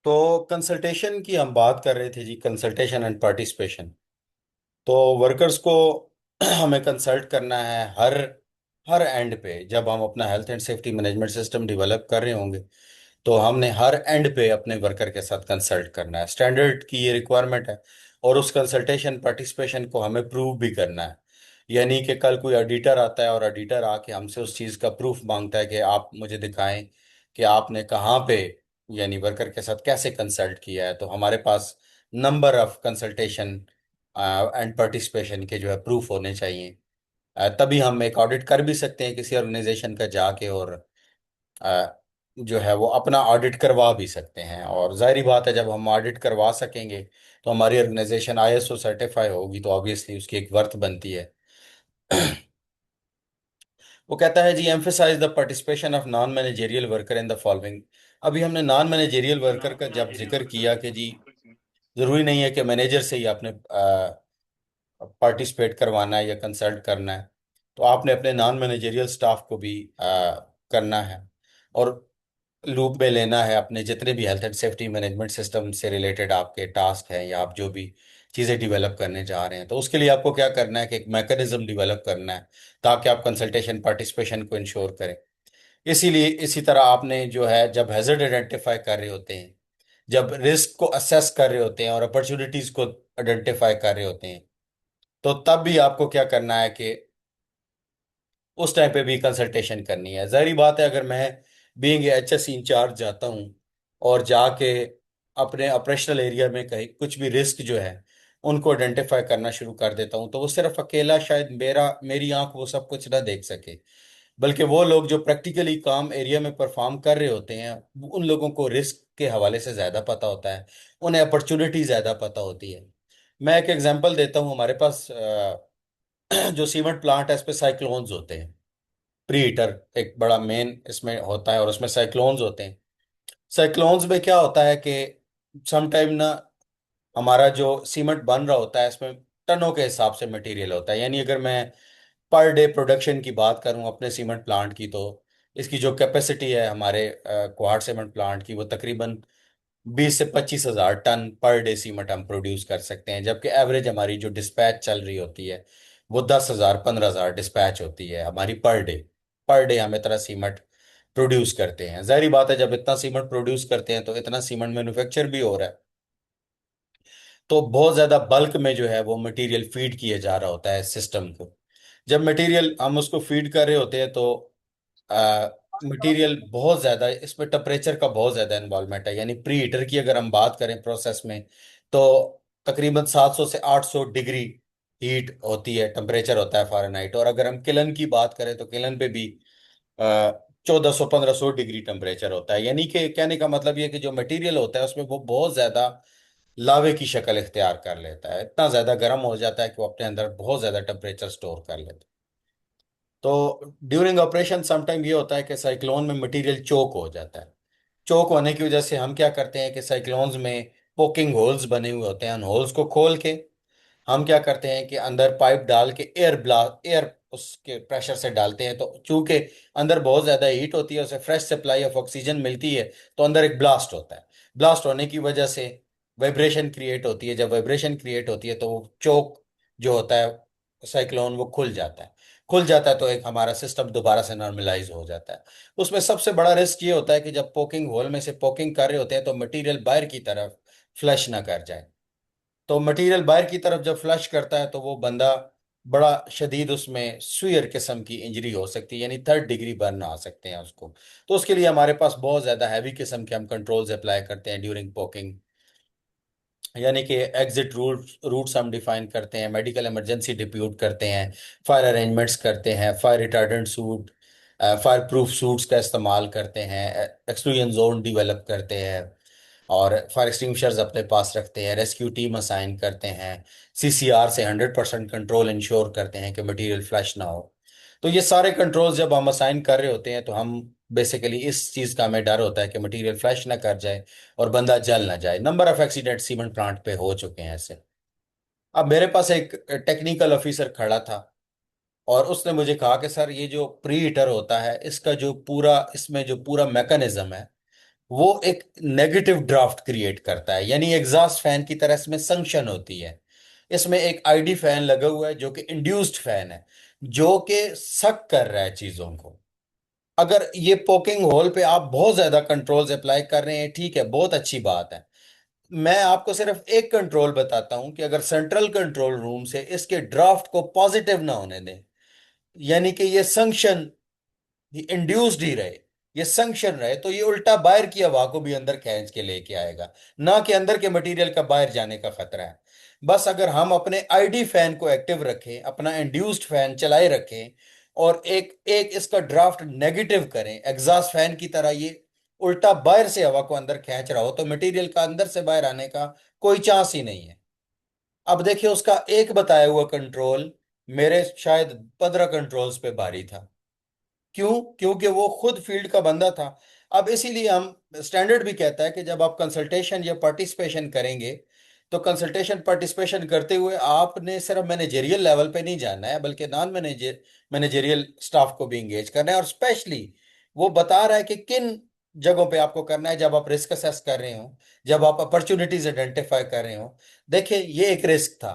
तो कंसल्टेशन की हम बात कर रहे थे जी, कंसल्टेशन एंड पार्टिसिपेशन। तो वर्कर्स को हमें कंसल्ट करना है हर हर एंड पे। जब हम अपना health and safety management system develop कर रहे होंगे तो हमने हर एंड पे अपने वर्कर के साथ कंसल्ट करना है। स्टैंडर्ड की ये रिक्वायरमेंट है। और उस कंसल्टेशन पार्टिसिपेशन को हमें प्रूव भी करना है। यानी कि कल कोई ऑडिटर आता है और ऑडिटर आके हमसे उस चीज़ का प्रूफ मांगता है कि आप मुझे दिखाएं कि आपने कहाँ पे, यानी वर्कर के साथ कैसे कंसल्ट किया है। तो हमारे पास number of consultation and participation के जो है प्रूफ होने चाहिए। तभी हम एक ऑडिट कर भी सकते हैं किसी ऑर्गेनाइजेशन का जाके, और जो है वो अपना ऑडिट करवा भी सकते हैं। और जाहिर बात है, जब हम ऑडिट करवा सकेंगे तो हमारी ऑर्गेनाइजेशन आईएसओ सर्टिफाई होगी, तो ऑब्वियसली उसकी एक वर्थ बनती है। वो कहता है जी, emphasise the participation of non managerial worker in the following. अभी हमने नॉन मैनेजेरियल वर्कर का जब जिक्र किया कि जी, जरूरी नहीं है कि मैनेजर से ही आपने पार्टिसिपेट करवाना है या कंसल्ट करना है। तो आपने अपने नॉन मैनेजेरियल स्टाफ को भी करना है, और लूप में लेना है अपने जितने भी health and safety management system से रिलेटेड आपके टास्क हैं, या आप जो भी चीज़ें डेवलप करने जा रहे हैं। तो उसके लिए आपको क्या करना है कि एक मैकेनिज्म डेवलप करना है ताकि आप कंसल्टेशन पार्टिसिपेशन को इंश्योर करें। इसीलिए इसी तरह आपने जो है, जब हैजर्ड आइडेंटिफाई कर रहे होते हैं, जब रिस्क को असेस कर रहे होते हैं और अपॉर्चुनिटीज को आइडेंटिफाई कर रहे होते हैं, तो तब भी आपको क्या करना है कि उस टाइम पे भी कंसल्टेशन करनी है। जाहिर बात है, अगर मैं बीइंग एचएस इंचार्ज जाता हूँ और जाके अपने ऑपरेशनल एरिया में कहीं कुछ भी रिस्क जो है उनको आइडेंटिफाई करना शुरू कर देता हूँ, तो वो सिर्फ अकेला शायद मेरी आंख वो सब कुछ ना देख सके, बल्कि वो लोग जो प्रैक्टिकली काम एरिया में परफॉर्म कर रहे होते हैं, उन लोगों को रिस्क के हवाले से ज़्यादा पता होता है, उन्हें अपॉर्चुनिटी ज़्यादा पता होती है। मैं एक एग्जांपल देता हूँ। हमारे पास जो सीमेंट प्लांट है, इस पे साइक्लोन्स होते हैं। प्री हीटर एक बड़ा मेन इसमें होता है, और उसमें साइक्लोन्स होते हैं। साइक्लोन्स में क्या होता है कि समटाइम ना, हमारा जो सीमेंट बन रहा होता है इसमें टनों के हिसाब से मटेरियल होता है। यानी अगर मैं पर डे प्रोडक्शन की बात करूं अपने सीमेंट प्लांट की, तो इसकी जो कैपेसिटी है हमारे क्वार्ट सीमेंट प्लांट की, वो तकरीबन 20 से 25 हज़ार टन पर डे सीमेंट हम प्रोड्यूस कर सकते हैं। जबकि एवरेज हमारी जो डिस्पैच चल रही होती है वो 10 हज़ार 15 हज़ार डिस्पैच होती है हमारी पर डे। पर डे हम इतना सीमेंट प्रोड्यूस करते हैं। जाहिर बात है, जब इतना सीमेंट प्रोड्यूस करते हैं तो इतना सीमेंट मैन्युफैक्चर भी हो रहा है, तो बहुत ज्यादा बल्क में जो है वो मटेरियल फीड किया जा रहा होता है सिस्टम को। जब मटेरियल हम उसको फीड कर रहे होते हैं तो मटेरियल बहुत ज़्यादा, इसमें टेम्परेचर का बहुत ज़्यादा इन्वॉल्वमेंट है। यानी प्री हीटर की अगर हम बात करें प्रोसेस में, तो तकरीबन 700 से 800 डिग्री हीट होती है, टेम्परेचर होता है फ़ारेनहाइट। और अगर हम किलन की बात करें तो किलन पे भी 1400 1500 डिग्री टेम्परेचर होता है। यानी कि कहने का मतलब ये है कि जो मटेरियल होता है उसमें वो बहुत ज़्यादा लावे की शक्ल इख्तियार कर लेता है, इतना ज़्यादा गर्म हो जाता है कि वो अपने अंदर बहुत ज़्यादा टेम्परेचर स्टोर कर लेता है। तो ड्यूरिंग ऑपरेशन समटाइम ये होता है कि साइक्लोन में मटेरियल चोक हो जाता है। चोक होने की वजह से हम क्या करते हैं कि साइक्लोन्स में पोकिंग होल्स बने हुए होते हैं, उन होल्स को खोल के हम क्या करते हैं कि अंदर पाइप डाल के एयर उसके प्रेशर से डालते हैं। तो चूंकि अंदर बहुत ज्यादा हीट होती है, उसे फ्रेश सप्लाई ऑफ ऑक्सीजन मिलती है, तो अंदर एक ब्लास्ट होता है। ब्लास्ट होने की वजह से वाइब्रेशन क्रिएट होती है। जब वाइब्रेशन क्रिएट होती है तो वो चोक जो होता है साइक्लोन, वो खुल जाता है। खुल जाता है तो एक हमारा सिस्टम दोबारा से नॉर्मलाइज हो जाता है। उसमें सबसे बड़ा रिस्क ये होता है कि जब पोकिंग होल में से पोकिंग कर रहे होते हैं तो मटेरियल बाहर की तरफ फ्लश ना कर जाए। तो मटेरियल बाहर की तरफ जब फ्लश करता है तो वो बंदा बड़ा शदीद, उसमें सुयर किस्म की इंजरी हो सकती है, यानी 3rd डिग्री बर्न आ सकते हैं उसको। तो उसके लिए हमारे पास बहुत ज़्यादा हैवी किस्म के हम कंट्रोल्स अप्लाई करते हैं ड्यूरिंग पोकिंग। यानी कि एग्जिट रूट्स हम डिफाइन करते हैं, मेडिकल इमरजेंसी डिप्यूट करते हैं, फायर अरेंजमेंट्स करते हैं, fire retardant suit, fire proof suits का इस्तेमाल करते हैं, एक्सक्लूजन जोन डिवेलप करते हैं, और फायर एक्सटिंग्विशर्स अपने पास रखते हैं, रेस्क्यू टीम असाइन करते हैं, सीसीआर से 100% कंट्रोल इंश्योर करते हैं कि मटेरियल फ्लश ना हो। तो ये सारे कंट्रोल्स जब हम असाइन कर रहे होते हैं तो हम बेसिकली इस चीज़ का हमें डर होता है कि मटेरियल फ्लश ना कर जाए और बंदा जल ना जाए। Number of accident cement plant पे हो चुके हैं ऐसे। अब मेरे पास एक टेक्निकल ऑफिसर खड़ा था, और उसने मुझे कहा कि सर, ये जो प्री हीटर होता है इसका जो पूरा, इसमें जो पूरा मैकेनिज्म है वो एक नेगेटिव ड्राफ्ट क्रिएट करता है, यानी एग्जॉस्ट फैन की तरह इसमें संक्शन होती है। इसमें एक आईडी फैन लगा हुआ है जो कि इंड्यूस्ड फैन है, जो कि सक कर रहा है चीजों को। अगर ये पोकिंग होल पे आप बहुत ज्यादा कंट्रोल्स अप्लाई कर रहे हैं, ठीक है, बहुत अच्छी बात है। मैं आपको सिर्फ एक कंट्रोल बताता हूं कि अगर सेंट्रल कंट्रोल रूम से इसके ड्राफ्ट को पॉजिटिव ना होने दें, यानी कि ये संक्शन ये इंड्यूस्ड ही रहे, ये संक्शन रहे, तो ये उल्टा बाहर की हवा को भी अंदर खींच के लेके आएगा, ना कि अंदर के मटेरियल का बाहर जाने का खतरा है। बस अगर हम अपने आईडी फैन को एक्टिव रखें, अपना इंड्यूस्ड फैन चलाए रखें, और एक एक इसका ड्राफ्ट नेगेटिव करें एग्जॉस्ट फैन की तरह, ये उल्टा बाहर से हवा को अंदर खींच रहा हो, तो मटेरियल का अंदर से बाहर आने का कोई चांस ही नहीं है। अब देखिए उसका एक बताया हुआ कंट्रोल मेरे शायद 15 कंट्रोल्स पे भारी था। क्यों? क्योंकि वो खुद फील्ड का बंदा था। अब इसीलिए हम स्टैंडर्ड भी कहता है कि जब आप कंसल्टेशन या पार्टिसिपेशन करेंगे, तो कंसल्टेशन पार्टिसिपेशन करते हुए आपने सिर्फ मैनेजेरियल लेवल पे नहीं जाना है, बल्कि नॉन मैनेजेरियल स्टाफ को भी इंगेज करना है। और स्पेशली वो बता रहा है कि किन जगहों पे आपको करना है, जब आप रिस्क असेस कर रहे हो, जब आप अपॉर्चुनिटीज आइडेंटिफाई कर रहे हो। देखिए ये एक रिस्क था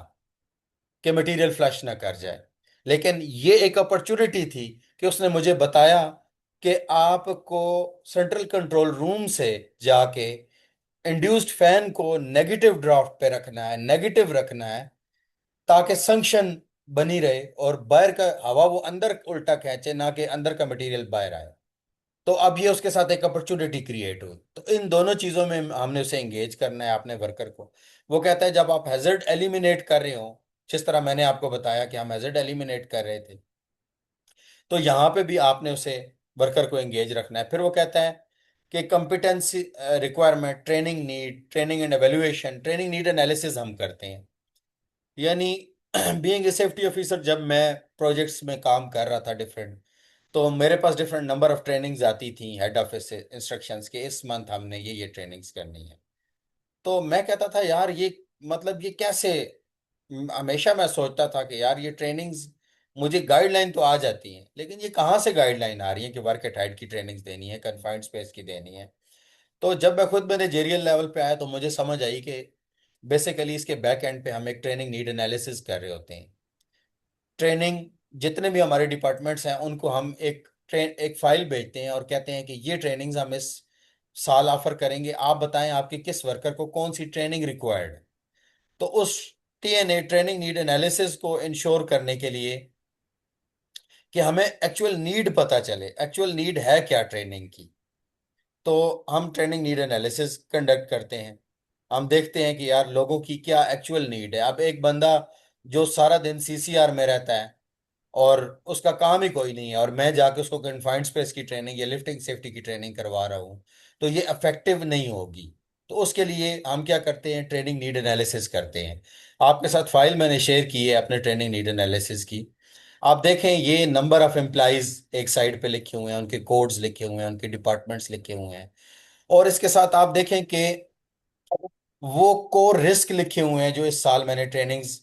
कि मटेरियल फ्लश ना कर जाए, लेकिन ये एक अपॉर्चुनिटी थी कि उसने मुझे बताया कि आपको सेंट्रल कंट्रोल रूम से जाके इंड्यूस्ड फैन को नेगेटिव ड्राफ्ट पे रखना है, नेगेटिव रखना है, ताकि संक्शन बनी रहे और बाहर का हवा वो अंदर उल्टा खींचे, ना कि अंदर का मटेरियल बाहर आए। तो अब ये उसके साथ एक अपॉर्चुनिटी क्रिएट हुई। तो इन दोनों चीजों में हमने उसे एंगेज करना है अपने वर्कर को। वो कहता है जब आप हैजर्ड एलिमिनेट कर रहे हो, जिस तरह मैंने आपको बताया कि हम हैजर्ड एलिमिनेट कर रहे थे, तो यहाँ पे भी आपने उसे वर्कर को एंगेज रखना है। फिर वो कहता है कि competency requirement, training need, training and evaluation, training need analysis हम करते हैं। यानी बीइंग ए सेफ्टी ऑफिसर, जब मैं प्रोजेक्ट्स में काम कर रहा था डिफरेंट, तो मेरे पास डिफरेंट नंबर ऑफ ट्रेनिंग्स आती थी हेड ऑफिस से, इंस्ट्रक्शंस के इस मंथ हमने ये ट्रेनिंग्स करनी है। तो मैं कहता था यार ये मतलब ये कैसे, हमेशा मैं सोचता था कि यार ये ट्रेनिंग्स, मुझे गाइडलाइन तो आ जाती है, लेकिन ये कहाँ से गाइडलाइन आ रही है कि वर्क एट हाइट की ट्रेनिंग्स देनी है, कन्फाइंड स्पेस की देनी है। तो जब मैं खुद मैनेजेरियल लेवल पे आया, तो मुझे समझ आई कि बेसिकली इसके बैक एंड पे हम एक ट्रेनिंग नीड एनालिसिस कर रहे होते हैं। ट्रेनिंग, जितने भी हमारे डिपार्टमेंट्स हैं उनको हम एक फाइल भेजते हैं और कहते हैं कि ये ट्रेनिंग्स हम इस साल ऑफर करेंगे, आप बताएं आपके किस वर्कर को कौन सी ट्रेनिंग रिक्वायर्ड है। तो उस टीएनए, ट्रेनिंग नीड एनालिसिस को इंश्योर करने के लिए कि हमें एक्चुअल नीड पता चले, एक्चुअल नीड है क्या ट्रेनिंग की, तो हम ट्रेनिंग नीड एनालिसिस कंडक्ट करते हैं। हम देखते हैं कि यार लोगों की क्या एक्चुअल नीड है। अब एक बंदा जो सारा दिन सीसीआर में रहता है और उसका काम ही कोई नहीं है, और मैं जाके उसको कन्फाइंड स्पेस की ट्रेनिंग या लिफ्टिंग सेफ्टी की ट्रेनिंग करवा रहा हूँ, तो ये इफेक्टिव नहीं होगी। तो उसके लिए हम क्या करते हैं, ट्रेनिंग नीड एनालिसिस करते हैं। आपके साथ फाइल मैंने शेयर की है अपने ट्रेनिंग नीड एनालिसिस की। आप देखें ये नंबर ऑफ एम्प्लॉयज एक साइड पे लिखे हुए हैं, उनके कोड्स लिखे हुए हैं, उनके डिपार्टमेंट्स लिखे हुए हैं। और इसके साथ आप देखें कि वो कोर रिस्क लिखे हुए हैं जो इस साल मैंने ट्रेनिंग्स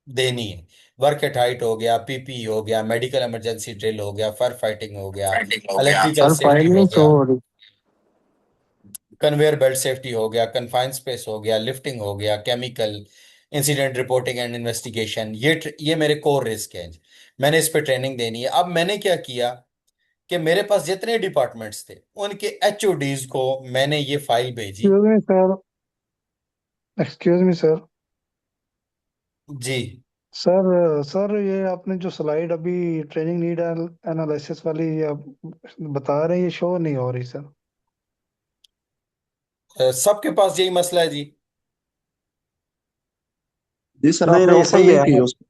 देनी है। वर्क एट हाइट हो गया, पीपी हो गया, मेडिकल इमरजेंसी ड्रिल हो गया, फायर फाइटिंग हो गया, फाइटिंग हो गया। इलेक्ट्रिकल सर सेफ्टी फाइल हो नहीं शो गया, हो रही। कन्वेयर बेल्ट सेफ्टी हो गया, कन्फाइंड स्पेस हो गया, लिफ्टिंग हो गया, chemical, incident reporting and investigation, ये मेरे कोर रिस्क हैं। मैंने इस पे ट्रेनिंग देनी है। अब मैंने क्या किया कि मेरे पास जितने डिपार्टमेंट्स थे उनके एचओडीज को मैंने ये फाइल भेजी। Excuse me sir, excuse me sir. जी। सर सर ये आपने जो स्लाइड अभी ट्रेनिंग नीड एनालिसिस वाली आप बता रहे हैं, ये शो नहीं हो रही सर। सबके पास यही मसला है जी। जी सर, नहीं आपने नहीं, ओपन सही नहीं है। की उसको?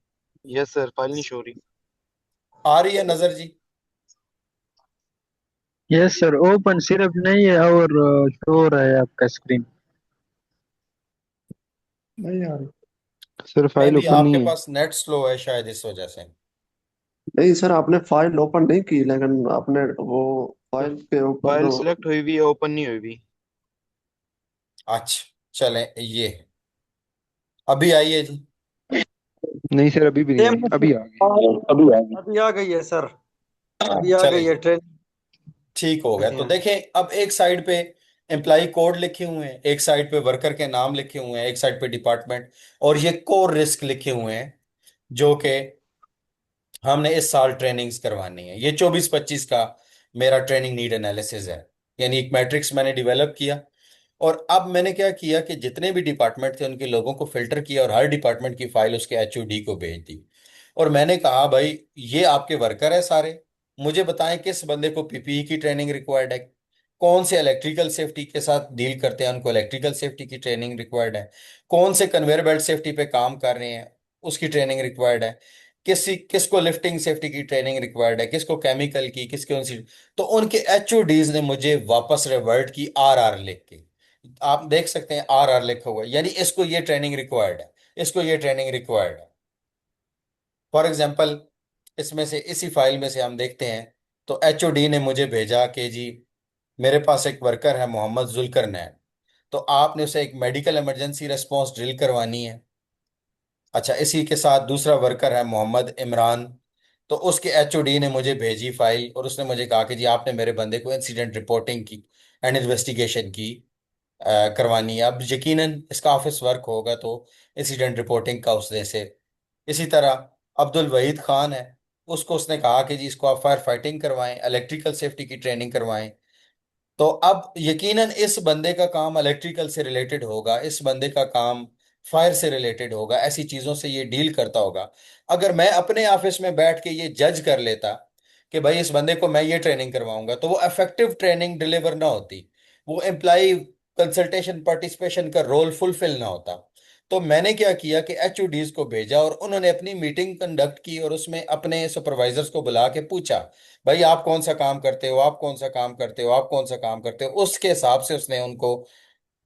यस सर, फाइल नहीं शो रही। आ रही है नजर जी? यस सर, ओपन सिर्फ नहीं है और शो हो रहा है आपका स्क्रीन। नहीं यार, सर मे फाइल भी ओपन आपके नहीं है। पास नेट स्लो है शायद, इस वजह से। नहीं सर, आपने फाइल ओपन नहीं की, लेकिन आपने वो फाइल के ऊपर फाइल जो। सिलेक्ट हुई हुई है, ओपन नहीं हुई हुई। अच्छा, चलें ये अभी आई है जी। नहीं सर, अभी भी नहीं सेम आई, अभी आ गई। अभी आ गई। अभी आ गई है सर। अभी आ चलें गई है जी, ट्रेन। ठीक हो गया। तो हैं। देखें अब एक साइड पे एम्प्लाई कोड लिखे हुए हैं, एक साइड पे वर्कर के नाम लिखे हुए हैं, एक साइड पे डिपार्टमेंट, और ये कोर रिस्क लिखे हुए हैं जो कि हमने इस साल ट्रेनिंग्स करवानी है। ये 24-25 का मेरा ट्रेनिंग नीड एनालिसिस है। यानी एक मैट्रिक्स मैंने डेवलप किया, और अब मैंने क्या किया कि जितने भी डिपार्टमेंट थे उनके लोगों को फिल्टर किया और हर डिपार्टमेंट की फाइल उसके एचओडी को भेज दी। और मैंने कहा भाई ये आपके वर्कर है सारे, मुझे बताएं किस बंदे को पीपीई की ट्रेनिंग रिक्वायर्ड है, कौन से इलेक्ट्रिकल सेफ्टी के साथ डील करते हैं उनको इलेक्ट्रिकल सेफ्टी की ट्रेनिंग रिक्वायर्ड है, कौन से कन्वेयर बेल्ट सेफ्टी पे काम कर रहे हैं उसकी ट्रेनिंग रिक्वायर्ड है, किसको लिफ्टिंग सेफ्टी की ट्रेनिंग रिक्वायर्ड है, किसको केमिकल की, किसको उनसी। तो उनके एचओडीज ने मुझे वापस रिवर्ट की आर आर लिख के, आप देख सकते हैं आर आर लिखा हुआ है, यानी इसको ये ट्रेनिंग रिक्वायर्ड है, इसको ये ट्रेनिंग रिक्वायर्ड है। फॉर एग्जाम्पल इसमें से इसी फाइल में से हम देखते हैं, तो एचओडी ने मुझे भेजा कि जी मेरे पास एक वर्कर है मोहम्मद जुल्करनैन, तो आपने उसे एक मेडिकल इमरजेंसी रेस्पॉन्स ड्रिल करवानी है। अच्छा, इसी के साथ दूसरा वर्कर है मोहम्मद इमरान, तो उसके एचओडी ने मुझे भेजी फाइल और उसने मुझे कहा कि जी आपने मेरे बंदे को इंसिडेंट रिपोर्टिंग की एंड इन्वेस्टिगेशन की करवानी है। अब यकीनन इसका ऑफिस वर्क होगा तो इंसिडेंट रिपोर्टिंग का उसने से। इसी तरह अब्दुल वहीद खान है, उसको उसने कहा कि जी इसको आप फायर फाइटिंग करवाएं, इलेक्ट्रिकल सेफ्टी की ट्रेनिंग करवाएं। तो अब यकीनन इस बंदे का काम इलेक्ट्रिकल से रिलेटेड होगा, इस बंदे का काम फायर से रिलेटेड होगा, ऐसी चीजों से ये डील करता होगा। अगर मैं अपने ऑफिस में बैठ के ये जज कर लेता कि भाई इस बंदे को मैं ये ट्रेनिंग करवाऊंगा, तो वो इफेक्टिव ट्रेनिंग डिलीवर ना होती, वो एम्प्लाई कंसल्टेशन पार्टिसिपेशन का रोल फुलफिल ना होता। तो मैंने क्या किया कि एचओडीज को भेजा और उन्होंने अपनी मीटिंग कंडक्ट की और उसमें अपने सुपरवाइजर्स को बुला के पूछा भाई आप कौन सा काम करते हो, आप कौन सा काम करते हो, आप कौन सा काम करते हो। उसके हिसाब से उसने उनको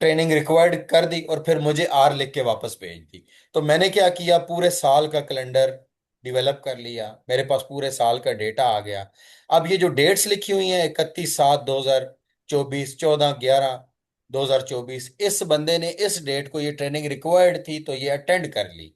ट्रेनिंग रिक्वायर्ड कर दी और फिर मुझे आर लिख के वापस भेज दी। तो मैंने क्या किया, पूरे साल का कैलेंडर डिवेलप कर लिया, मेरे पास पूरे साल का डेटा आ गया। अब ये जो डेट्स लिखी हुई हैं 31/7/2024, 14/11/2024, इस बंदे ने इस डेट को ये ट्रेनिंग रिक्वायर्ड थी तो ये अटेंड कर ली।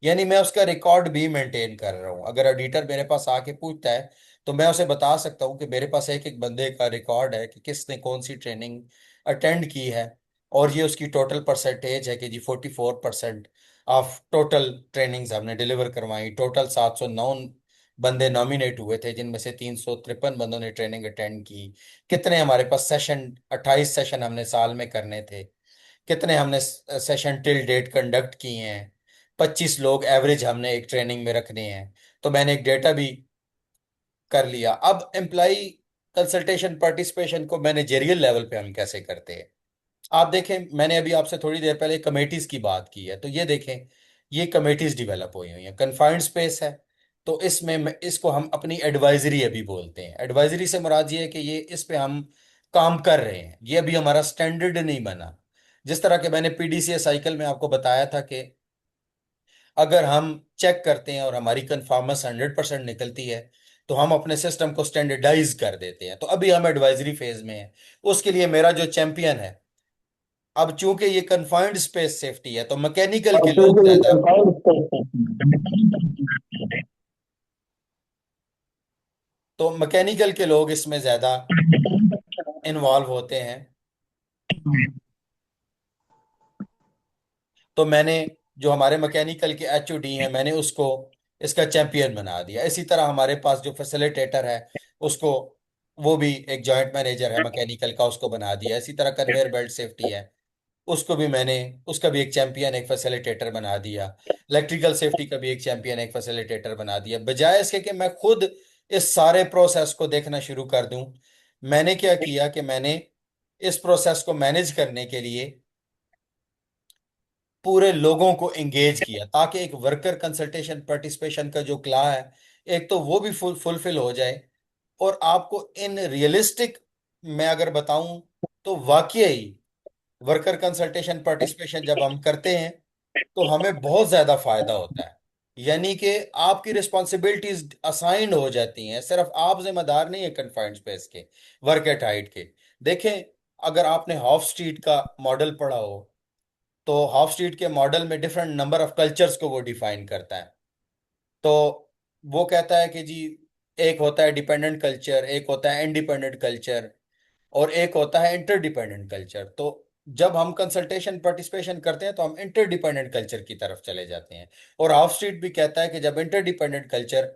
यानी मैं उसका रिकॉर्ड भी मेंटेन कर रहा हूँ। अगर ऑडिटर मेरे पास आके पूछता है तो मैं उसे बता सकता हूँ कि मेरे पास एक एक बंदे का रिकॉर्ड है कि किसने कौन सी ट्रेनिंग अटेंड की है, और ये उसकी टोटल परसेंटेज है कि जी 44% ऑफ टोटल ट्रेनिंग्स हमने डिलीवर करवाई। टोटल 709 बंदे नॉमिनेट हुए थे जिनमें से 353 बंदों ने ट्रेनिंग अटेंड की। कितने हमारे पास सेशन, 28 सेशन हमने साल में करने थे, कितने हमने सेशन टिल डेट कंडक्ट किए हैं, 25 लोग एवरेज हमने एक ट्रेनिंग में रखने हैं। तो मैंने एक डेटा भी कर लिया। अब एम्प्लाई कंसल्टेशन पार्टिसिपेशन को मैनेजेरियल लेवल पे हम कैसे करते हैं, आप देखें मैंने अभी आपसे थोड़ी देर पहले कमेटीज की बात की है, तो ये देखें ये कमेटीज डिवेलप हुई हुई हैं, कन्फाइंड स्पेस है। तो इसमें इसको हम अपनी एडवाइजरी अभी बोलते हैं। एडवाइजरी से मुराद ये है कि ये इस पे हम काम कर रहे हैं, ये अभी हमारा स्टैंडर्ड नहीं बना। जिस तरह के मैंने पीडीसीए साइकिल में आपको बताया था कि अगर हम चेक करते हैं और हमारी कन्फर्मेंस 100% निकलती है तो हम अपने सिस्टम को स्टैंडर्डाइज कर देते हैं। तो अभी हम एडवाइजरी फेज में हैं। उसके लिए मेरा जो चैंपियन है, अब चूंकि ये कन्फाइंड स्पेस सेफ्टी है तो मैकेनिकल के लोग ज्यादा, तो मैकेनिकल के लोग इसमें ज्यादा इन्वॉल्व होते हैं। तो मैंने जो हमारे मैकेनिकल के एचओडी हैं मैंने उसको इसका चैंपियन बना दिया। इसी तरह हमारे पास जो फैसिलिटेटर है उसको, वो भी एक जॉइंट मैनेजर है मैकेनिकल का, उसको बना दिया। इसी तरह कन्वेयर बेल्ट सेफ्टी है, उसको भी मैंने, उसका भी एक चैंपियन एक फैसिलिटेटर बना दिया। इलेक्ट्रिकल सेफ्टी का भी एक चैंपियन एक फैसिलिटेटर बना दिया। बजाय इसके कि मैं खुद इस सारे प्रोसेस को देखना शुरू कर दूं, मैंने क्या किया कि मैंने इस प्रोसेस को मैनेज करने के लिए पूरे लोगों को एंगेज किया ताकि एक वर्कर कंसल्टेशन पार्टिसिपेशन का जो क्ला है एक तो वो भी फुलफिल हो जाए। और आपको इन रियलिस्टिक मैं अगर बताऊं तो वाकई वर्कर कंसल्टेशन पार्टिसिपेशन जब हम करते हैं तो हमें बहुत ज्यादा फायदा होता है। यानी कि आपकी रिस्पॉन्सिबिलिटीज असाइंड हो जाती हैं, सिर्फ आप जिम्मेदार नहीं है कन्फाइंड स्पेस के, वर्क एट हाइट के। देखें, अगर आपने हॉफ स्ट्रीट का मॉडल पढ़ा हो तो हॉफ स्ट्रीट के मॉडल में डिफरेंट नंबर ऑफ कल्चर्स को वो डिफाइन करता है। तो वो कहता है कि जी एक होता है डिपेंडेंट कल्चर, एक होता है इंडिपेंडेंट कल्चर, और एक होता है इंटरडिपेंडेंट कल्चर। तो जब हम कंसल्टेशन पार्टिसिपेशन करते हैं तो हम इंटरडिपेंडेंट कल्चर की तरफ चले जाते हैं। और हाफ स्ट्रीट भी कहता है कि जब इंटरडिपेंडेंट कल्चर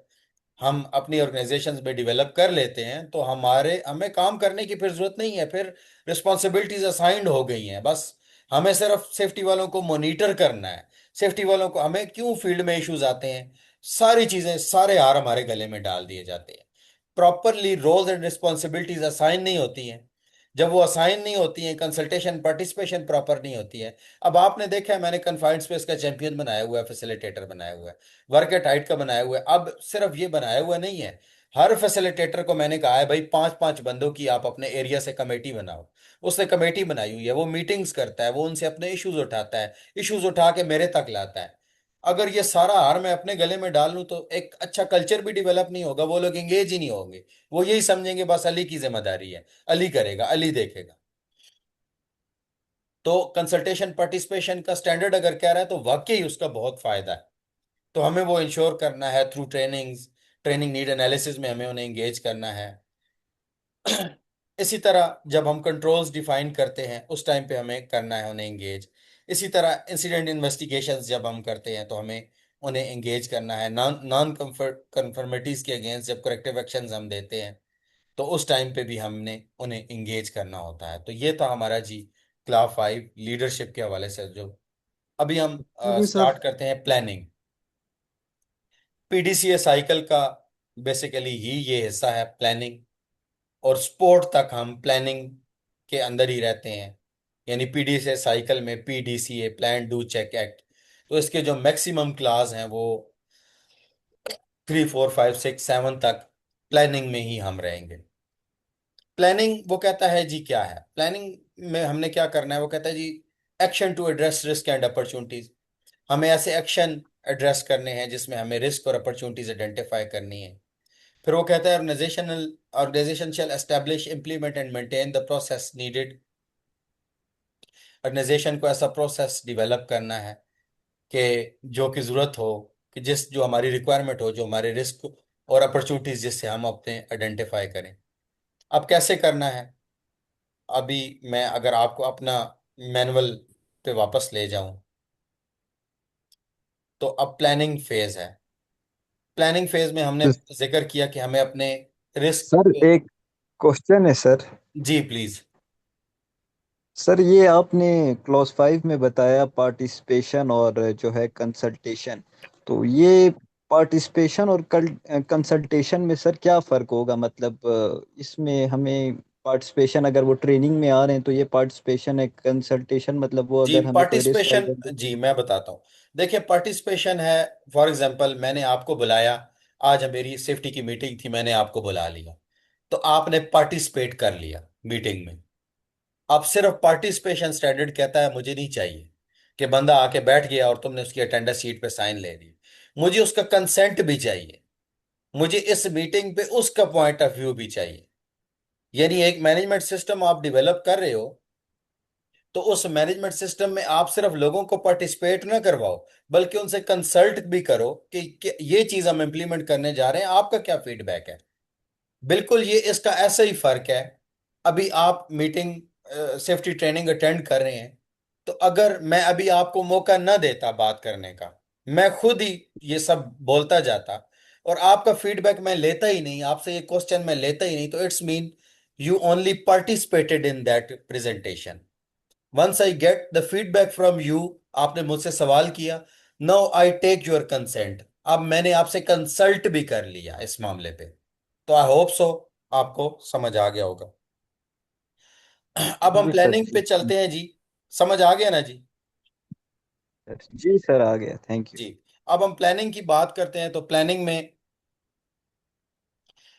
हम अपनी ऑर्गेनाइजेशंस में डेवलप कर लेते हैं तो हमारे हमें काम करने की फिर जरूरत नहीं है, फिर रिस्पॉन्सिबिलिटीज असाइंड हो गई हैं। बस हमें सिर्फ सेफ्टी वालों को मॉनिटर करना है। सेफ्टी वालों को हमें क्यों फील्ड में इश्यूज आते हैं, सारी चीजें सारे हार हमारे गले में डाल दिए जाते हैं। Properly roles and responsibilities assign नहीं होती हैं। जब वो असाइन नहीं होती हैं, कंसल्टेशन पार्टिसिपेशन प्रॉपर नहीं होती है। अब आपने देखा है मैंने कन्फाइंड स्पेस का चैंपियन बनाया हुआ है, फैसिलिटेटर बनाया हुआ है, वर्क एट हाइट का बनाया हुआ है। अब सिर्फ ये बनाया हुआ नहीं है, हर फैसिलिटेटर को मैंने कहा है भाई 5-5 बंदों की आप अपने एरिया से कमेटी बनाओ। उसने कमेटी बनाई हुई है, वो मीटिंग्स करता है, वो उनसे अपने इश्यूज उठाता है, इश्यूज उठा के मेरे तक लाता है। अगर ये सारा हार मैं अपने गले में डाल लूं तो एक अच्छा कल्चर भी डेवलप नहीं होगा, वो लोग एंगेज ही नहीं होंगे। वो यही समझेंगे बस अली की जिम्मेदारी है, अली करेगा, अली देखेगा। तो कंसल्टेशन पार्टिसिपेशन का स्टैंडर्ड अगर कह रहा है तो वाकई उसका बहुत फायदा है। तो हमें वो इंश्योर करना है through trainings, training need analysis में हमें उन्हें एंगेज करना है। इसी तरह जब हम कंट्रोल्स डिफाइन करते हैं उस टाइम पे हमें करना है उन्हें एंगेज। इसी तरह इंसिडेंट इन्वेस्टिगेशंस जब हम करते हैं तो हमें उन्हें एंगेज करना है। नॉन नॉन कंफर्मिटीज के अगेंस्ट जब करेक्टिव एक्शंस हम देते हैं तो उस टाइम पे भी हमने उन्हें एंगेज करना होता है। तो ये था हमारा जी क्लास 5 लीडरशिप के हवाले से। जो अभी हम जी सर। स्टार्ट करते हैं प्लानिंग। पीडीसीए साइकिल का बेसिकली ही ये हिस्सा है प्लानिंग। और स्पोर्ट तक हम प्लानिंग के अंदर ही रहते हैं। यानी पीडीसीए साइकिल में PDCA plan do check act, तो इसके जो मैक्सिमम क्लास हैं वो 3 4 5 6 7 तक प्लानिंग में ही हम रहेंगे। प्लानिंग वो कहता है जी क्या है प्लानिंग में हमने क्या करना है, वो कहता है जी action to address risk and opportunities. हमें ऐसे एक्शन एड्रेस करने हैं जिसमें हमें रिस्क और अपॉर्चुनिटीज आइडेंटिफाई करनी है। फिर वो कहता है organisation shall establish implement and maintain the process needed. Organisation को ऐसा प्रोसेस डिवेलप करना है कि जो की जरूरत हो, कि जिस जो हमारी रिक्वायरमेंट हो, जो हमारे रिस्क और अपॉर्चुनिटीज जिससे हम अपने आइडेंटिफाई करें। अब कैसे करना है, अभी मैं अगर आपको अपना मैनुअल पे वापस ले जाऊं तो अब प्लानिंग फेज है। प्लानिंग फेज में हमने जिक्र किया कि हमें अपने रिस्क। सर एक क्वेश्चन है सर। जी प्लीज। सर ये आपने क्लॉज 5 में बताया पार्टिसिपेशन और जो है कंसल्टेशन, तो ये पार्टिसिपेशन और कंसल्टेशन में सर क्या फ़र्क होगा? मतलब इसमें हमें पार्टिसिपेशन, अगर वो ट्रेनिंग में आ रहे हैं तो ये पार्टिसिपेशन है, कंसल्टेशन मतलब वो जी अगर हमें कोई रिस्क पार्टिसिपेशन, आइडेंटिफाई। जी मैं बताता हूँ। देखिए पार्टिसिपेशन है, फॉर एग्जांपल मैंने आपको बुलाया, आज मेरी सेफ्टी की मीटिंग थी, मैंने आपको बुला लिया, तो आपने पार्टिसिपेट कर लिया मीटिंग में। अब सिर्फ पार्टिसिपेशन स्टैंडर्ड कहता है मुझे नहीं चाहिए कि बंदा आके बैठ गया और तुमने उसकी अटेंडेंस शीट पे साइन ले ली। मुझे उसका कंसेंट भी चाहिए, मुझे इस मीटिंग पे उसका पॉइंट ऑफ व्यू भी चाहिए। यानी एक मैनेजमेंट सिस्टम आप डिवेलप कर रहे हो तो उस मैनेजमेंट सिस्टम में आप सिर्फ लोगों को पार्टिसिपेट ना करवाओ, बल्कि उनसे कंसल्ट भी करो कि ये चीज हम इंप्लीमेंट करने जा रहे हैं, आपका क्या फीडबैक है। बिल्कुल ये इसका ऐसा ही फर्क है। अभी आप मीटिंग सेफ्टी ट्रेनिंग अटेंड कर रहे हैं, तो अगर मैं अभी आपको मौका न देता बात करने का, मैं खुद ही ये सब बोलता जाता और आपका फीडबैक मैं लेता ही नहीं, आपसे ये क्वेश्चन मैं लेता ही नहीं, तो it's mean you only participated in that presentation. Once I get the feedback from you, आपने मुझसे सवाल किया, now I take your consent, अब मैंने आपसे कंसल्ट भी कर लिया इस मामले पे। तो आई होप सो आपको समझ आ गया होगा। अब हम जी सर, प्लानिंग पे जी चलते हैं जी। समझ आ गया ना जी? जी सर, आ गया, थैंक यू। जी। अब हम प्लानिंग की बात करते हैं तो प्लानिंग में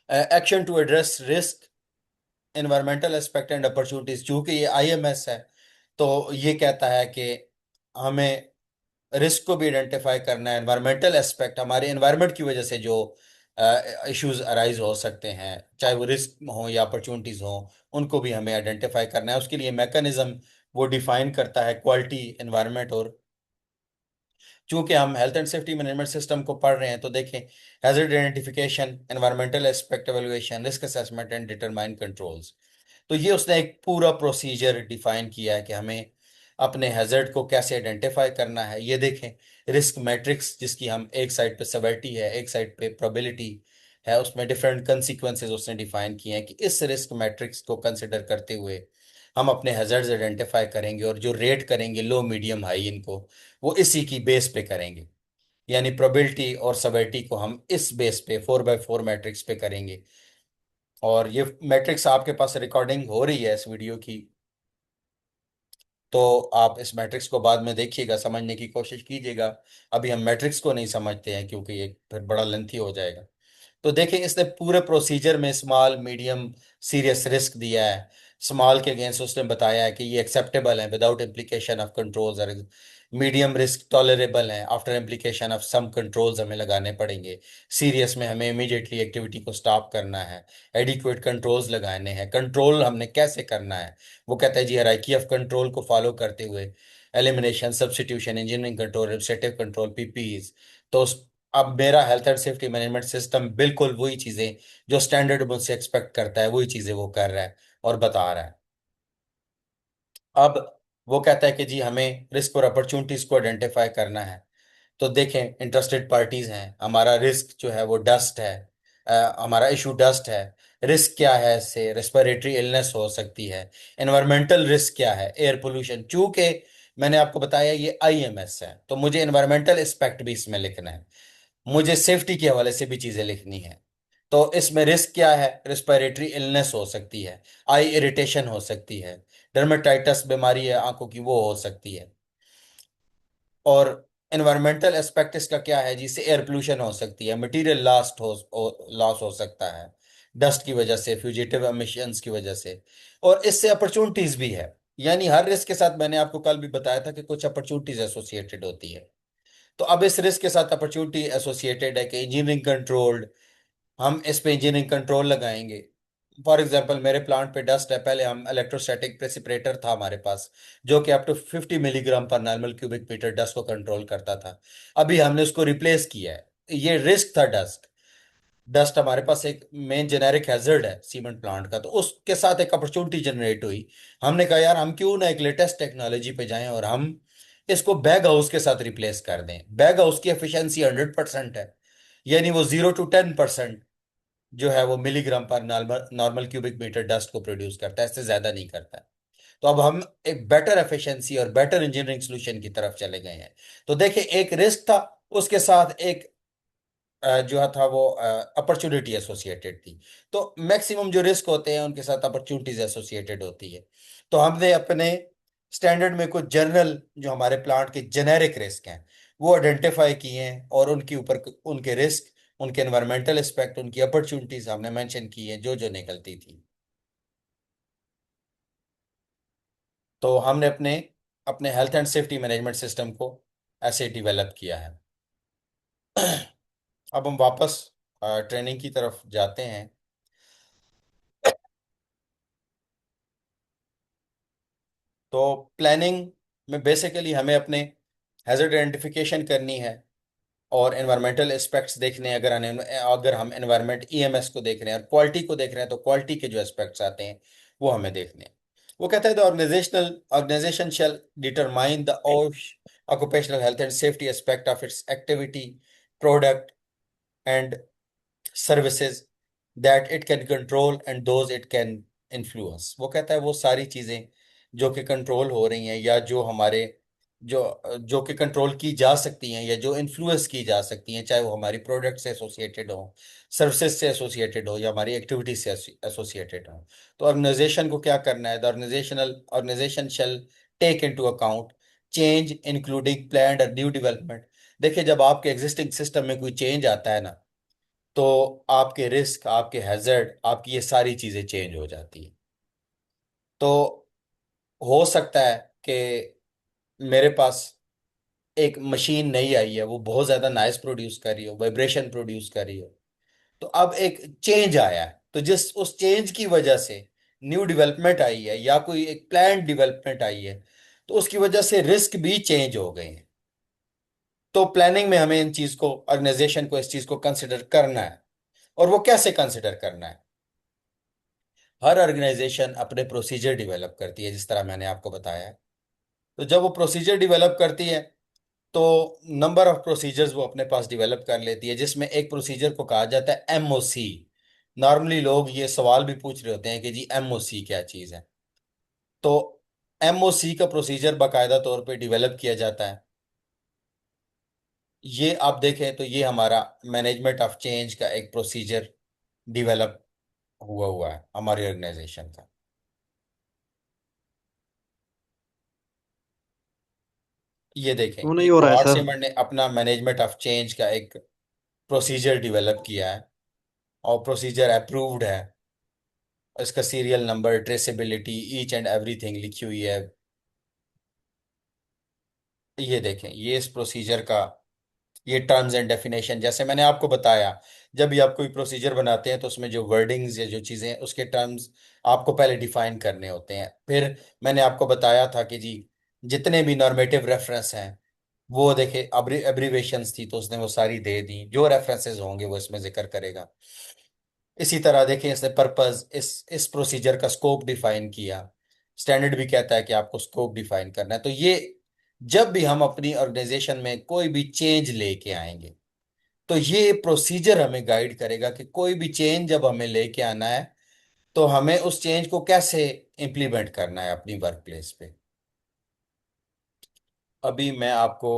action to address risk, environmental aspect and opportunities, चूंकि ये आईएमएस है तो ये कहता है कि हमें रिस्क को भी आइडेंटिफाई करना है, एनवायरमेंटल एस्पेक्ट, हमारे एनवायरनमेंट की वजह से जो इश्यूज अराइज हो सकते हैं, चाहे वो रिस्क हो या अपॉर्चुनिटीज हो, उनको भी हमें आइडेंटिफाई करना है। उसके लिए मैकेनिज्म वो डिफाइन करता है क्वालिटी एनवायरनमेंट। और चूंकि हम health and safety management system को पढ़ रहे हैं तो देखें, hazard identification, environmental aspect evaluation, risk assessment and determine controls. तो ये उसने एक पूरा प्रोसीजर डिफाइन किया है कि हमें अपने हैजर्ड को कैसे आइडेंटिफाई करना है। ये देखें, रिस्क मैट्रिक्स जिसकी हम एक साइड पे सेवेरिटी है, एक साइड पे प्रोबेबिलिटी है, उसमें डिफरेंट कंसिक्वेंसेस उसने डिफाइन किए हैं कि इस रिस्क मैट्रिक्स को कंसिडर करते हुए हम अपने हैजर्ड्स आइडेंटिफाई करेंगे और जो रेट करेंगे लो मीडियम हाई इनको, वो इसी की बेस पे करेंगे। यानी प्रोबेबिलिटी और सेवेरिटी को हम इस बेस पे 4x4 मैट्रिक्स पे करेंगे। और ये मैट्रिक्स आपके पास रिकॉर्डिंग हो रही है इस वीडियो की, तो आप इस मैट्रिक्स को बाद में देखिएगा, समझने की कोशिश कीजिएगा। अभी हम मैट्रिक्स को नहीं समझते हैं क्योंकि ये फिर बड़ा लेंथी हो जाएगा। तो देखिए, इसने पूरे प्रोसीजर में स्मॉल मीडियम सीरियस रिस्क दिया है। स्मॉल के अगेंस्ट उसने बताया है कि ये एक्सेप्टेबल है विदाउट इम्प्लीकेशन ऑफ कंट्रोल्स, और मीडियम रिस्क टॉलरेबल है, after implication of some controls हमें लगाने पड़ेंगे। सीरियस में हमें इमीडिएटली एक्टिविटी को स्टॉप करना है, एडिक्वेट कंट्रोल्स लगाने हैं। कंट्रोल हमने कैसे करना है, वो कहता है जी हायरार्की ऑफ कंट्रोल को फॉलो करते हुए, elimination, substitution, engineering control, administrative control, PPs. तो अब मेरा health and safety management system बिल्कुल वही चीजें जो स्टैंडर्ड मुझसे एक्सपेक्ट करता है, वही चीजें वो कर रहा है और बता रहा है। अब वो कहता है कि जी हमें रिस्क और अपॉर्चुनिटीज को आइडेंटिफाई करना है। तो देखें, इंटरेस्टेड पार्टीज हैं, हमारा रिस्क जो है वो डस्ट है, हमारा इशू डस्ट है। रिस्क क्या है, इससे रेस्पिरेटरी इलनेस हो सकती है। एनवायरमेंटल रिस्क क्या है, एयर पोल्यूशन। चूंकि मैंने आपको बताया ये आईएमएस है, तो मुझे एनवायरमेंटल एस्पेक्ट भी इसमें लिखना है, मुझे सेफ्टी के हवाले से भी चीजें लिखनी है। तो इसमें रिस्क क्या है, रिस्पिरेटरी इलनेस हो सकती है, आई इरिटेशन हो सकती है, डर्मेटाइटिस बीमारी है आंखों की वो हो सकती है। और एनवायरमेंटल एस्पेक्ट इसका क्या है, जिससे एयर पोल्यूशन हो सकती है, मटेरियल लॉस हो सकता है डस्ट की वजह से, फ्यूजिटिव एमिशंस की वजह से। और इससे अपॉर्चुनिटीज भी है। यानी हर रिस्क के साथ मैंने आपको कल भी बताया था कि कुछ अपॉर्चुनिटीज एसोसिएटेड होती है। तो अब इस रिस्क के साथ अपॉर्चुनिटी एसोसिएटेड है कि इंजीनियरिंग कंट्रोल्ड, हम इस पे इंजीनियरिंग कंट्रोल लगाएंगे। फॉर एग्जांपल, मेरे प्लांट पे डस्ट है, पहले हम इलेक्ट्रोस्टैटिक प्रेसिपिटेटर था हमारे पास, जो कि अप टू 50 मिलीग्राम पर नॉर्मल क्यूबिक मीटर डस्ट को कंट्रोल करता था। अभी हमने उसको रिप्लेस किया है। ये रिस्क था डस्ट। डस्ट हमारे पास एक मेन जेनेरिक हैजर्ड है सीमेंट प्लांट का, तो उसके साथ एक अपॉर्चुनिटी जनरेट हुई। हमने कहा यार हम क्यों ना एक लेटेस्ट टेक्नोलॉजी पे जाएं और हम इसको बैग हाउस के साथ रिप्लेस कर दें। बैग हाउस की एफिशिएंसी 100% है, यानी वो 0 to 10% जो है वो मिलीग्राम पर normal normal cubic metre dust को प्रोड्यूस करता है, इससे ज्यादा नहीं करता है। तो अब हम एक बेटर एफिशिएंसी और बेटर इंजीनियरिंग सोल्यूशन की तरफ चले गए हैं। तो देखिए, एक रिस्क था, उसके साथ एक जो था वो अपॉर्चुनिटी एसोसिएटेड थी। तो मैक्सिमम जो रिस्क होते हैं उनके साथ अपॉर्चुनिटीज एसोसिएटेड होती है। तो हमने अपने स्टैंडर्ड में कुछ जनरल जो हमारे प्लांट के जेनेरिक रिस्क हैं वो आइडेंटिफाई किए हैं, और उनके ऊपर उनके रिस्क, उनके एनवायरमेंटल एस्पेक्ट, उनकी अपॉर्चुनिटीज हमने मेंशन की हैं जो जो निकलती थी। तो हमने अपने अपने health and safety management system को ऐसे डिवेलप किया है। अब हम वापस ट्रेनिंग की तरफ जाते हैं। तो प्लानिंग में बेसिकली हमें अपने हैजर्ड आइडेंटिफिकेशन करनी है और एनवायरमेंटल एस्पेक्ट्स देखने हैं। अगर हम एनवायरमेंट ईएमएस को देख रहे हैं और क्वालिटी को देख रहे हैं, तो क्वालिटी के जो एस्पेक्ट्स आते हैं वो हमें देखने हैं। वो कहता है the organisation shall determine the occupational health and safety aspect of its activity, product, and services that it can control and those it can influence। वो कहता है वो सारी चीजें जो कि कंट्रोल हो रही हैं या जो हमारे जो जो कि कंट्रोल की जा सकती हैं या जो इन्फ्लुएंस की जा सकती हैं, चाहे वो हमारी प्रोडक्ट से एसोसिएटेड हो, सर्विसेज से एसोसिएटेड हो या हमारी एक्टिविटी से एसोसिएटेड हो। तो ऑर्गेनाइजेशन को क्या करना है, the organisation shall take into account change including planned और न्यू डेवलपमेंट। देखिए, जब आपके एग्जिस्टिंग सिस्टम में कोई चेंज आता है ना, तो आपके रिस्क, आपके हैजर्ड, आपकी ये सारी चीजें चेंज हो जाती है। तो हो सकता है कि मेरे पास एक मशीन नई आई है, वो बहुत ज्यादा नॉइस प्रोड्यूस कर रही हो, वाइब्रेशन प्रोड्यूस कर रही हो। तो अब एक चेंज आया है, तो जिस उस चेंज की वजह से न्यू डेवलपमेंट आई है या कोई एक प्लान डेवलपमेंट आई है, तो उसकी वजह से रिस्क भी चेंज हो गए हैं। तो प्लानिंग में हमें इन चीज को, ऑर्गेनाइजेशन को इस चीज को कंसिडर करना है। और वो कैसे कंसिडर करना है, हर ऑर्गेनाइजेशन अपने प्रोसीजर डेवलप करती है, जिस तरह मैंने आपको बताया है। तो जब वो प्रोसीजर डेवलप करती है तो नंबर ऑफ प्रोसीजर्स वो अपने पास डेवलप कर लेती है, जिसमें एक प्रोसीजर को कहा जाता है एमओसी। नॉर्मली लोग ये सवाल भी पूछ रहे होते हैं कि जी एमओसी क्या चीज़ है। तो एमओसी का प्रोसीजर बाकायदा तौर पे डेवलप किया जाता है। ये आप देखें तो ये हमारा मैनेजमेंट ऑफ चेंज का एक प्रोसीजर डेवलप हुआ हुआ है हमारी ऑर्गेनाइजेशन का। ये देखें, क्यों ये नहीं हो रहा है क्वाड सर? सीमेंट ने अपना मैनेजमेंट ऑफ चेंज का एक प्रोसीजर डेवलप किया है और प्रोसीजर अप्रूव्ड है। इसका serial number, traceability, each and everything लिखी हुई है। ये देखें, ये इस प्रोसीजर का ये टर्म्स एंड डेफिनेशन, जैसे मैंने आपको बताया, जब भी आप कोई प्रोसीजर बनाते हैं तो उसमें जो वर्डिंग्स या जो चीज़ें हैं उसके टर्म्स आपको पहले डिफाइन करने होते हैं। फिर मैंने आपको बताया था कि जी जितने भी नॉर्मेटिव रेफरेंस हैं वो देखे, एब्रीवेशंस थी तो उसने वो सारी दे दी, जो रेफरेंसेस होंगे वो इसमें जिक्र करेगा। इसी तरह देखें, इसने पर्पस, इस प्रोसीजर का स्कोप डिफाइन किया। स्टैंडर्ड भी कहता है कि आपको स्कोप डिफाइन करना है। तो ये जब भी हम अपनी ऑर्गेनाइजेशन में कोई भी चेंज लेके आएंगे तो ये प्रोसीजर हमें गाइड करेगा कि कोई भी चेंज जब हमें लेके आना है तो हमें उस चेंज को कैसे इम्प्लीमेंट करना है अपनी वर्क प्लेस पे। अभी मैं आपको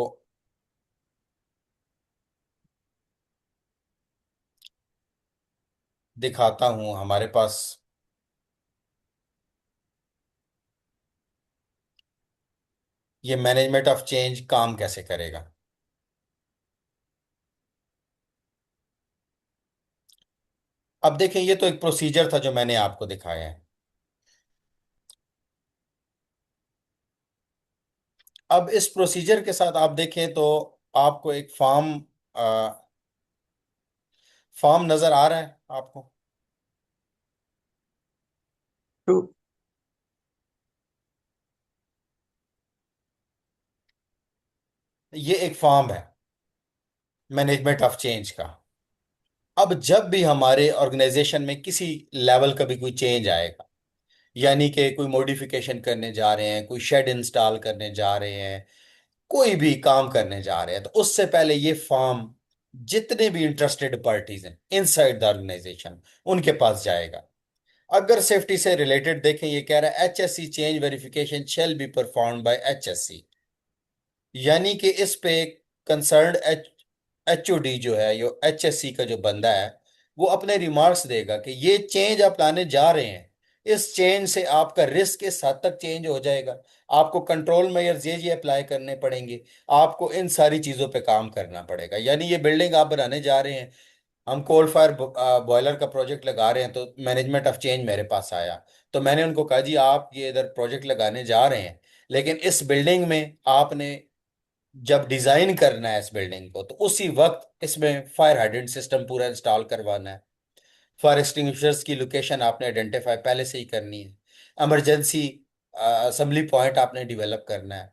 दिखाता हूं हमारे पास ये मैनेजमेंट ऑफ चेंज काम कैसे करेगा। अब देखें, ये तो एक प्रोसीजर था जो मैंने आपको दिखाया है। अब इस प्रोसीजर के साथ आप देखें तो आपको एक फॉर्म नजर आ रहा है आपको। तो ये एक फॉर्म है मैनेजमेंट ऑफ चेंज का। अब जब भी हमारे ऑर्गेनाइजेशन में किसी लेवल का भी कोई चेंज आएगा, यानी कि कोई मॉडिफिकेशन करने जा रहे हैं, कोई शेड इंस्टॉल करने जा रहे हैं, कोई भी काम करने जा रहे हैं, तो उससे पहले ये फॉर्म जितने भी इंटरेस्टेड पार्टीज हैं इनसाइड द ऑर्गेनाइजेशन उनके पास जाएगा। अगर सेफ्टी से रिलेटेड देखें, ये कह रहा है HSC change verification shall be performed by HSC, यानी कि इस पे कंसर्न्ड एचओडी जो है, यो एचएससी का जो बंदा है, वो अपने रिमार्क्स देगा कि ये चेंज आप लाने जा रहे हैं, इस चेंज से आपका रिस्क इस हद तक चेंज हो जाएगा, आपको कंट्रोल मेजर्स ये अप्लाई करने पड़ेंगे, आपको इन सारी चीज़ों पे काम करना पड़ेगा। यानी ये बिल्डिंग आप बनाने जा रहे हैं, हम कोल फायर बॉयलर का प्रोजेक्ट लगा रहे हैं, तो मैनेजमेंट ऑफ चेंज मेरे पास आया। तो मैंने उनको कहा जी आप ये इधर प्रोजेक्ट लगाने जा रहे हैं, लेकिन इस बिल्डिंग में आपने जब डिजाइन करना है इस बिल्डिंग को तो उसी वक्त इसमें फायर हाइड्रेंट सिस्टम पूरा इंस्टॉल करवाना है। फायर एक्सटिंग्विशर्स की लोकेशन आपने आइडेंटिफाई पहले से ही करनी है। इमरजेंसी असेंबली पॉइंट आपने डेवलप करना है।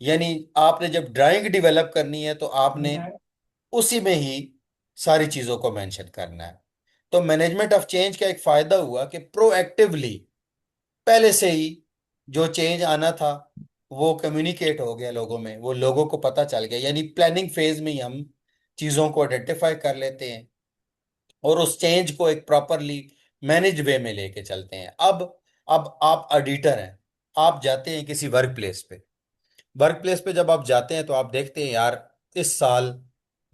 यानी आपने जब ड्राइंग डेवलप करनी है तो आपने उसी में ही सारी चीजों को मेंशन करना है। तो मैनेजमेंट ऑफ चेंज का एक फायदा हुआ कि प्रोएक्टिवली पहले से ही जो चेंज आना था वो कम्युनिकेट हो गया लोगों में, वो लोगों को पता चल गया। यानी प्लानिंग फेज में ही हम चीजों को आइडेंटिफाई कर लेते हैं और उस चेंज को एक प्रॉपरली मैनेज वे में लेके चलते हैं। अब आप ऑडिटर हैं, आप जाते हैं किसी वर्क प्लेस पे जब आप जाते हैं तो आप देखते हैं यार इस साल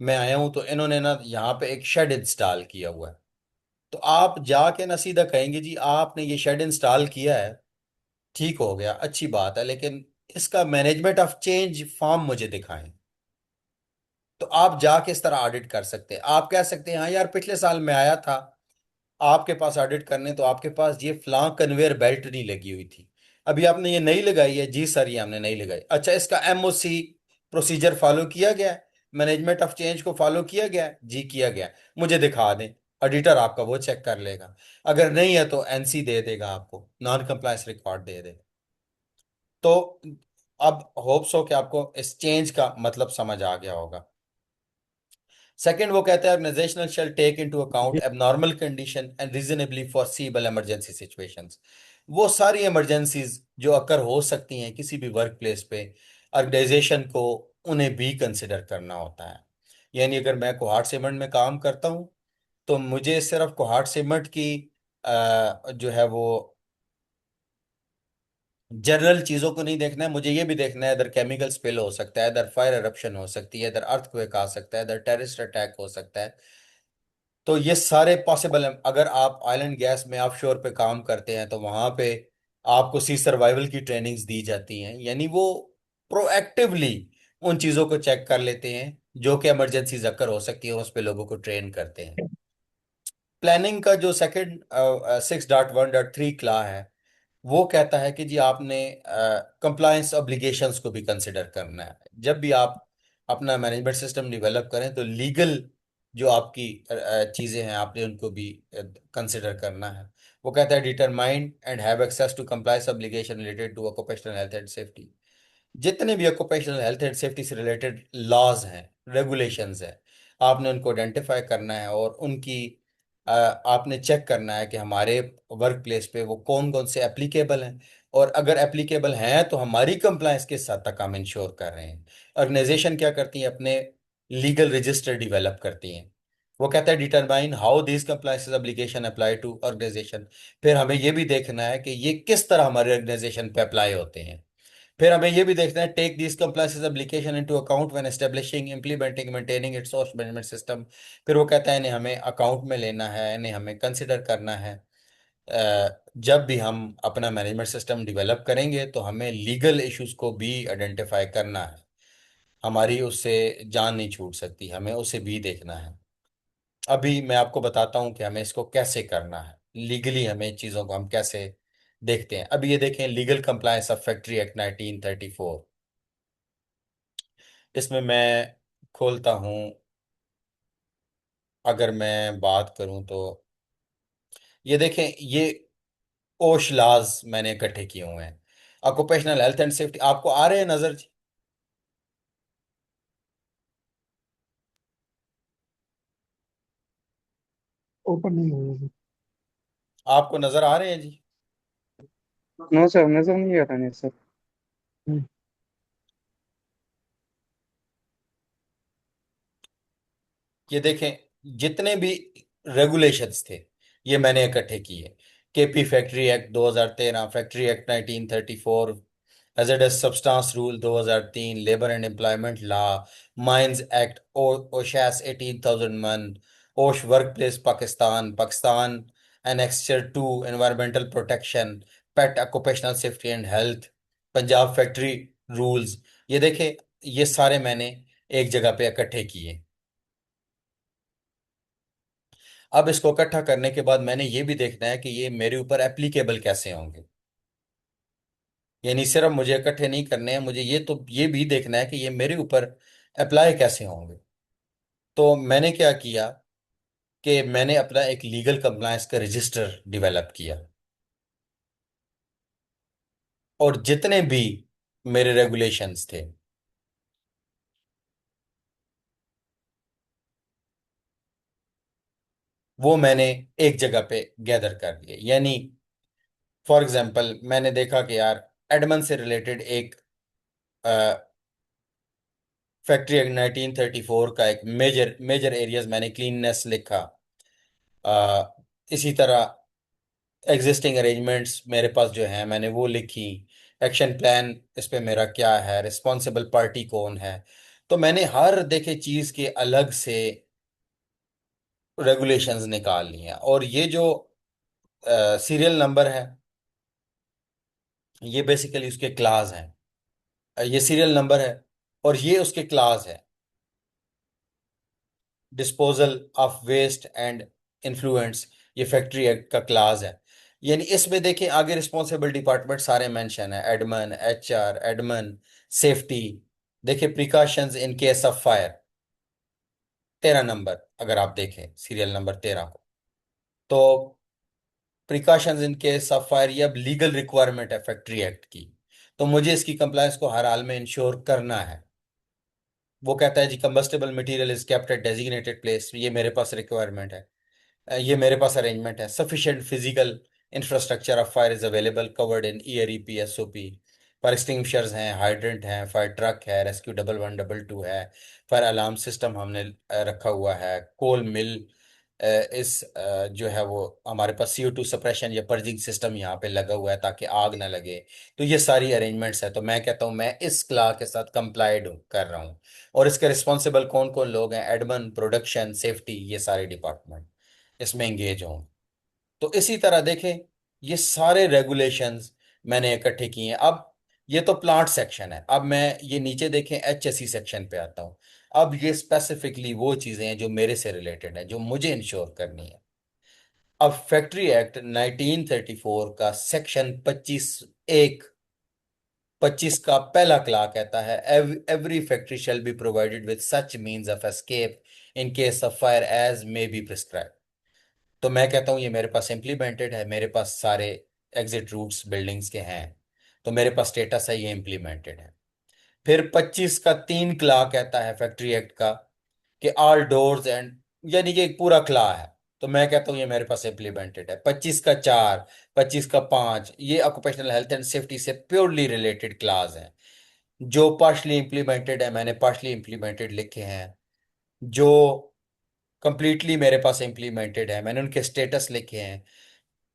मैं आया हूं तो इन्होंने ना यहाँ पे एक शेड इंस्टॉल किया हुआ है। तो आप जाके ना सीधा कहेंगे जी आपने ये शेड इंस्टॉल किया है, ठीक हो गया, अच्छी बात है, लेकिन इसका मैनेजमेंट ऑफ चेंज फॉर्म मुझे दिखाएं। तो आप जाके इस तरह ऑडिट कर सकते हैं। आप कह सकते हैं हाँ यार पिछले साल मैं आया था आपके पास ऑडिट करने, तो आपके पास ये फ्लां कन्वेयर बेल्ट नहीं लगी हुई थी, अभी आपने ये नई लगाई है। जी सर ये हमने नहीं लगाई। अच्छा, इसका एमओसी प्रोसीजर फॉलो किया गया है, मैनेजमेंट ऑफ चेंज को फॉलो किया गया है? जी किया गया है। मुझे दिखा दें। ऑडिटर आपका वो चेक कर लेगा, अगर नहीं है तो एनसी दे देगा, आपको नॉन कंप्लायंस रिकॉर्ड दे देगा। तो अब होप्स हो कि आपको इस चेंज का मतलब समझ आ गया होगा। सेकंड वो कहता है organisational shall take into account abnormal condition and reasonably foreseeable emergency situations. वो सारी इमरजेंसीज जो अकर हो सकती हैं किसी भी वर्क प्लेस पे, ऑर्गेनाइजेशन को उन्हें भी कंसिडर करना होता है। यानी अगर मैं कोहाट सीमेंट में काम करता हूँ तो मुझे सिर्फ कोहाट सीमेंट की जो है वो जनरल चीजों को नहीं देखना है, मुझे ये भी देखना है इधर केमिकल स्पिल हो सकता है, इधर फायर eruption हो सकती है, इधर अर्थक्वेक आ सकता है, इधर टेररिस्ट अटैक हो सकता है। तो ये सारे पॉसिबल हैं। अगर आप ऑयल एंड गैस में ऑफशोर पे काम करते हैं तो वहां पे आपको सी सर्वाइवल की ट्रेनिंग्स दी जाती हैं, यानी वो प्रोएक्टिवली उन चीजों को चेक कर लेते हैं जो कि इमरजेंसीज अकर हो सकती है, उस पे लोगों को ट्रेन करते हैं। प्लानिंग का जो सेकंड 6.1.3 क्ला है वो कहता है कि जी आपने कंप्लायंस ऑब्लिगेशंस को भी कंसिडर करना है। जब भी आप अपना मैनेजमेंट सिस्टम डेवलप करें तो लीगल जो आपकी चीज़ें हैं आपने उनको भी कंसिडर करना है। वो कहता है determine and have access to compliance obligation related to occupational health and safety. जितने भी ऑक्यूपेशनल हेल्थ एंड सेफ्टी से रिलेटेड लॉज हैं, रेगुलेशंस हैं, आपने उनको आइडेंटिफाई करना है और उनकी आपने चेक करना है कि हमारे वर्क प्लेस पे वो कौन कौन से एप्लीकेबल हैं, और अगर एप्लीकेबल हैं तो हमारी कंप्लायंस के साथ तक हम इंश्योर कर रहे हैं। ऑर्गेनाइजेशन क्या करती है, अपने लीगल रजिस्टर डेवलप करती हैं। वो कहता है determine how this compliance application apply to organisation. फिर हमें ये भी देखना है कि ये किस तरह हमारे ऑर्गेनाइजेशन पे अप्लाई होते हैं। फिर हमें ये भी देखना है take this compliances application into account when establishing implementing maintaining its source management system. फिर वो कहता है इन्हें हमें अकाउंट में लेना है, इन्हें हमें कंसिडर करना है। जब भी हम अपना मैनेजमेंट सिस्टम डेवलप करेंगे तो हमें लीगल इश्यूज को भी आइडेंटिफाई करना है। हमारी उससे जान नहीं छूट सकती, हमें उसे भी देखना है। अभी मैं आपको बताता हूँ कि हमें इसको कैसे करना है, लीगली हमें चीज़ों को हम कैसे देखते हैं। अभी ये देखें, legal compliance of factory act 1934। इसमें मैं खोलता हूँ, अगर मैं बात करूँ तो ये देखें, ये ओश लॉज मैंने इकट्ठे किए हुए हैं। ऑक्यूपेशनल हेल्थ एंड सेफ्टी आपको आ रहे हैं नजर जी? ओपन नहीं हुआ। आपको नजर आ रहे हैं जी? नो सर, नजर नहीं आ रहा है सर। हम्म, ये देखें, जितने भी रेगुलेशंस थे ये मैंने इकट्ठे किए। KP factory act 2013, factory act 1934, hazardous substance rule 2003, labour and employment law, mines act, OHSAS 18,001, OSH work place Pakistan, Pakistan annexure two environmental protection, पेट occupational safety and health, Punjab factory rules. ये देखें, ये सारे मैंने एक जगह पे इकट्ठे किए। अब इसको इकट्ठा करने के बाद मैंने ये भी देखना है कि ये मेरे ऊपर एप्लीकेबल कैसे होंगे। यानी सिर्फ मुझे इकट्ठे नहीं करने हैं, मुझे ये भी देखना है कि ये मेरे ऊपर अप्लाई कैसे होंगे। तो मैंने क्या किया कि मैंने अपना एक लीगल कंप्लायंस का रजिस्टर डेवलप किया, और जितने भी मेरे रेगुलेशंस थे वो मैंने एक जगह पे गैदर कर लिए। यानी फॉर एग्जांपल मैंने देखा कि यार एडमन से रिलेटेड एक फैक्ट्री एक्ट 1934 का एक मेजर मेजर एरियाज मैंने क्लीननेस लिखा। आ, इसी तरह एग्जिस्टिंग अरेंजमेंट्स मेरे पास जो है मैंने वो लिखी। एक्शन प्लान इस पे मेरा क्या है, रिस्पॉन्सिबल पार्टी कौन है। तो मैंने हर देखे चीज के अलग से रेगुलेशंस निकाल लिए हैं। और ये जो सीरियल नंबर है ये बेसिकली उसके क्लास हैं। ये सीरियल नंबर है और ये उसके क्लास है। डिस्पोजल ऑफ वेस्ट एंड इन्फ्लुएंट्स, ये फैक्ट्री एक्ट का क्लास है। यानी इसमें देखें आगे रिस्पॉन्सिबल डिपार्टमेंट सारे मेंशन है, एडमन, एचआर, एडमन, सेफ्टी। देखिए precautions in case of fire, 13 number, अगर आप देखें सीरियल नंबर 13 को, तो precautions in case of fire ये अब लीगल रिक्वायरमेंट है फैक्ट्री एक्ट की। तो मुझे इसकी कंप्लायंस को हर हाल में इंश्योर करना है। वो कहता है जी combustible material is kept at designated place, ये मेरे पास रिक्वायरमेंट है, ये मेरे पास अरेंजमेंट है। Sufficient physical infrastructure of fire is available covered in EREP SOP. Fire extinguishers हैं, हाइड्रेंट हैं, फायर ट्रक है, rescue double one double two है, फायर अलार्म सिस्टम हमने रखा हुआ है, कोल मिल इस जो है वो हमारे पास CO2 सप्रेशन या पर्जिंग सिस्टम यहाँ पे लगा हुआ है ताकि आग ना लगे। तो ये सारी अरेंजमेंट्स है। तो मैं कहता हूँ मैं इस क्ला के साथ कंप्लाइड कर रहा हूँ। और इसके रिस्पॉन्सिबल कौन कौन लोग हैं? एडमिन, प्रोडक्शन, सेफ्टी, ये सारे डिपार्टमेंट इसमें एंगेज हों। तो इसी तरह देखें, ये सारे रेगुलेशंस मैंने इकट्ठे किए हैं। अब ये तो प्लांट सेक्शन है। अब मैं ये नीचे देखें HSE सेक्शन पे आता हूँ। अब ये स्पेसिफिकली वो चीजें हैं जो मेरे से रिलेटेड हैं, जो मुझे इंश्योर करनी है। अब फैक्ट्री एक्ट 1934 का सेक्शन 25 का पहला क्ला कहता है every factory shall be provided with such means of escape in case of fire as may be prescribe. तो मैं कहता हूँ ये मेरे पास इम्प्लीमेंटेड है, मेरे पास सारे एग्जिट रूट्स बिल्डिंग्स के हैं, तो मेरे पास स्टेटस है, ये इम्प्लीमेंटेड है। फिर 25 का 3 क्ला कहता है फैक्ट्री एक्ट का कि ऑल डोर्स एंड, यानी कि एक पूरा क्ला है, तो मैं कहता हूँ ये मेरे पास इम्प्लीमेंटेड है। 25 का 4, 25 का 5, ये ऑक्यूपेशनल हेल्थ एंड सेफ्टी से प्योरली रिलेटेड क्लास हैं। जो पार्शली इम्प्लीमेंटेड है मैंने पार्शली इम्प्लीमेंटेड लिखे हैं, जो कंप्लीटली मेरे पास इम्प्लीमेंटेड है मैंने उनके स्टेटस लिखे हैं।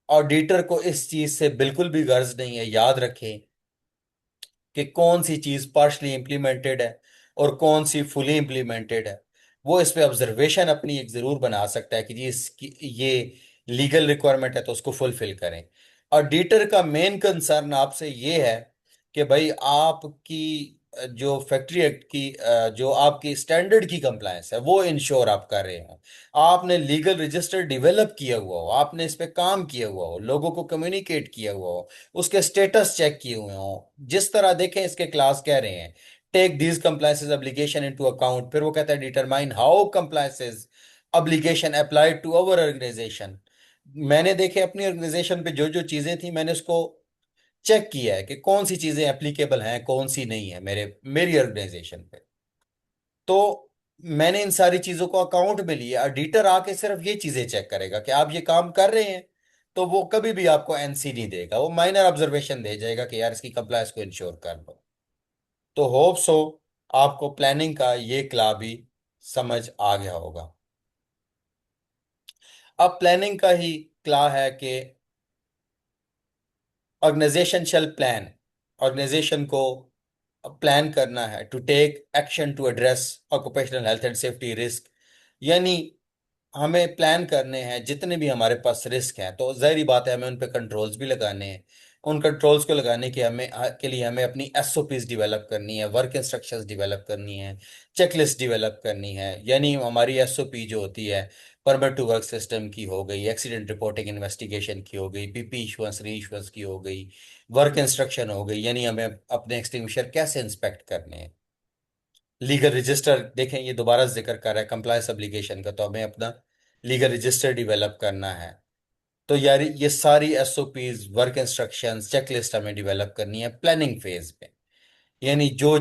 ऑडिटर को इस चीज से बिल्कुल भी गर्ज नहीं है, याद रखें कि कौन सी चीज पार्शली इम्प्लीमेंटेड है और कौन सी फुली इम्प्लीमेंटेड है। वो इस पे ऑब्जर्वेशन अपनी एक जरूर बना सकता है कि जी इसकी ये लीगल रिक्वायरमेंट है तो उसको फुलफिल करें। ऑडिटर का मेन कंसर्न आपसे ये है कि भाई आपकी जो फैक्ट्री एक्ट की जो आपकी स्टैंडर्ड की कंप्लायंस है वो इंश्योर आप कर रहे हो, आपने लीगल रजिस्टर डेवलप किया हुआ हो, आपने इस पे काम किया हुआ हो, लोगों को कम्युनिकेट किया हुआ हो, उसके स्टेटस चेक किए हुए हो। जिस तरह देखें इसके क्लास कह रहे हैं take these compliances obligation into account, फिर वो कहता है determine how compliances obligation applied to our organisation. मैंने देखे अपनी ऑर्गेनाइजेशन पे जो जो चीजें थी मैंने उसको चेक किया है कि कौन सी चीजें एप्लीकेबल हैं कौन सी नहीं है मेरी ऑर्गेनाइजेशन पे। तो मैंने इन सारी चीजों को अकाउंट में लिया। ऑडिटर आके सिर्फ ये चीजें चेक करेगा कि आप ये काम कर रहे हैं, तो वो कभी भी आपको NC नहीं देगा, वो माइनर ऑब्जर्वेशन दे जाएगा कि यार इसकी कंप्लायंस को इंश्योर कर लो। तो होप सो आपको प्लानिंग का ये क्ला भी समझ आ गया होगा। अब प्लानिंग का ही क्ला है कि ऑर्गेनाइजेशन शेल प्लान, ऑर्गेनाइजेशन को प्लान करना है to take action to address occupational health and safety risk. यानी हमें प्लान करने हैं जितने भी हमारे पास रिस्क हैं, तो जाहिर बात है हमें उन पे कंट्रोल्स भी लगाने हैं। उन कंट्रोल्स को लगाने के लिए हमें अपनी SOPs डेवलप करनी है, वर्क इंस्ट्रक्शंस डेवलप करनी है, चेकलिस्ट डेवलप करनी है। यानी हमारी SOP जो होती है परमिट टू वर्क सिस्टम की हो गई, एक्सीडेंट रिपोर्टिंग इन्वेस्टिगेशन की हो गई, PP इशुएंस री इशुएंस की हो गई, वर्क इंस्ट्रक्शन हो गई, यानी हमें अपने एक्सटिंग्विशर कैसे इंस्पेक्ट करने हैं। लीगल रजिस्टर देखें, ये दोबारा जिक्र कर रहा है कंप्लायंस एप्लीकेशन का, तो हमें अपना लीगल रजिस्टर डेवलप करना है। तो यार ये सारी SOPs, वर्क इंस्ट्रक्शंस, चेकलिस्ट हमें डेवलप करनी है प्लानिंग फेज में। यानी जो